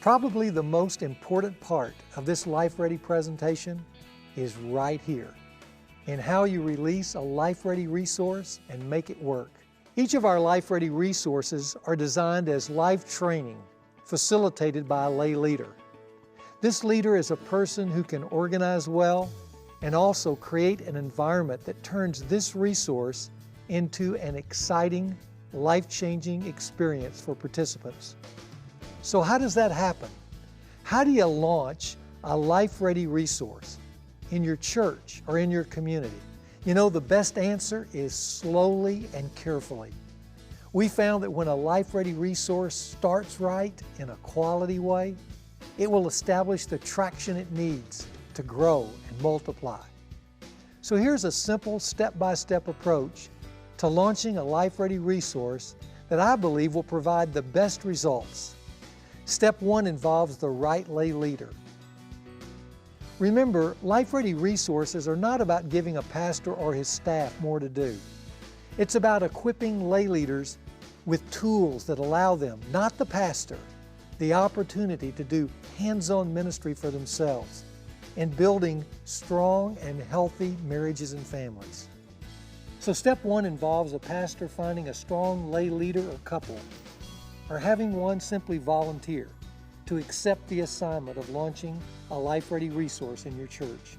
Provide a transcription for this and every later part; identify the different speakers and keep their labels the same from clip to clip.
Speaker 1: Probably the most important part of this LifeReady presentation is right here, in how you release a LifeReady resource and make it work. Each of our LifeReady resources are designed as life training, facilitated by a lay leader. This leader is a person who can organize well and also create an environment that turns this resource into an exciting, life-changing experience for participants. So how does that happen? How do you launch a LifeReady resource in your church or in your community? You know, the best answer is slowly and carefully. We found that when a LifeReady resource starts right in a quality way, it will establish the traction it needs to grow and multiply. So here's a simple step-by-step approach to launching a LifeReady resource that I believe will provide the best results. Step 1 involves the right lay leader. Remember, LifeReady resources are not about giving a pastor or his staff more to do. It's about equipping lay leaders with tools that allow them, not the pastor, the opportunity to do hands-on ministry for themselves in building strong and healthy marriages and families. So step 1 involves a pastor finding a strong lay leader or couple, or having one simply volunteer to accept the assignment of launching a LifeReady resource in your church.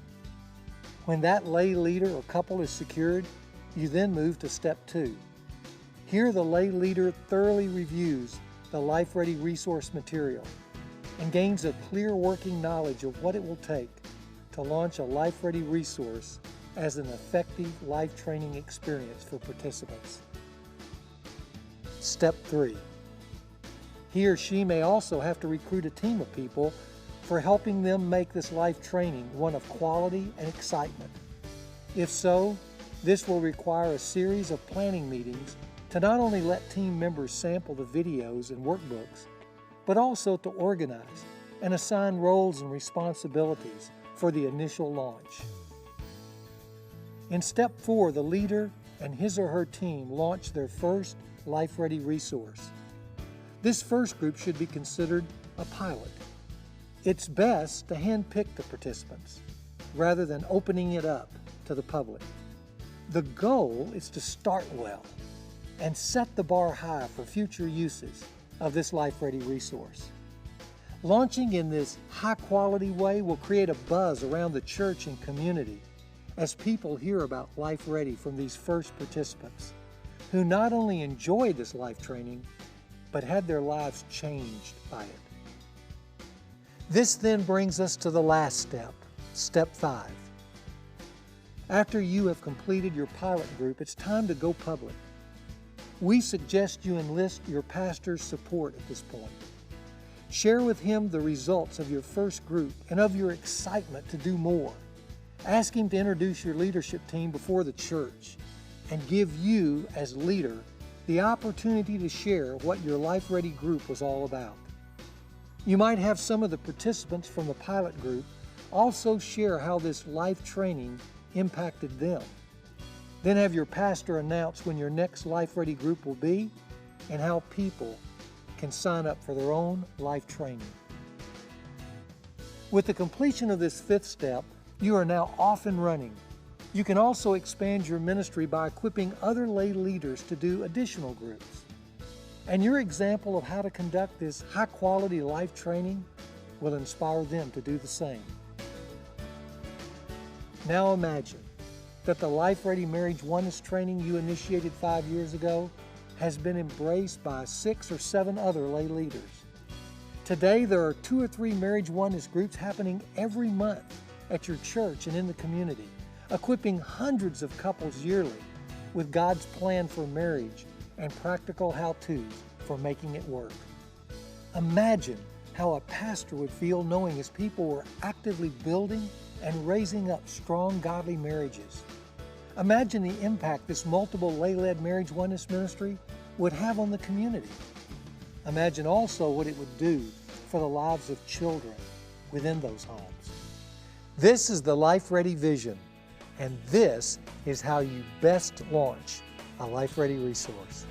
Speaker 1: When that lay leader or couple is secured, you then move to step 2. Here the lay leader thoroughly reviews the LifeReady resource material and gains a clear working knowledge of what it will take to launch a LifeReady resource as an effective life training experience for participants. Step 3. He or she may also have to recruit a team of people for helping them make this life training one of quality and excitement. If so, this will require a series of planning meetings to not only let team members sample the videos and workbooks, but also to organize and assign roles and responsibilities for the initial launch. In step 4, the leader and his or her team launch their first LifeReady resource. This first group should be considered a pilot. It's best to handpick the participants rather than opening it up to the public. The goal is to start well and set the bar high for future uses of this LifeReady resource. Launching in this high-quality way will create a buzz around the church and community as people hear about LifeReady from these first participants who not only enjoyed this life training, but had their lives changed by it. This then brings us to the last step, step 5. After you have completed your pilot group, it's time to go public. We suggest you enlist your pastor's support at this point. Share with him the results of your first group and of your excitement to do more. Ask him to introduce your leadership team before the church and give you, as leader, the opportunity to share what your LifeReady group was all about. You might have some of the participants from the pilot group also share how this life training impacted them. Then have your pastor announce when your next LifeReady group will be and how people can sign up for their own life training. With the completion of this 5th step, you are now off and running. You can also expand your ministry by equipping other lay leaders to do additional groups. And your example of how to conduct this high-quality life training will inspire them to do the same. Now imagine that the LifeReady Marriage Oneness training you initiated 5 years ago has been embraced by 6 or 7 other lay leaders. Today, there are 2 or 3 Marriage Oneness groups happening every month at your church and in the community, equipping hundreds of couples yearly with God's plan for marriage and practical how-tos for making it work. Imagine how a pastor would feel knowing his people were actively building and raising up strong, godly marriages. Imagine the impact this multiple lay-led marriage oneness ministry would have on the community. Imagine also what it would do for the lives of children within those homes. This is the LifeReady vision, and this is how you best launch a LifeReady resource.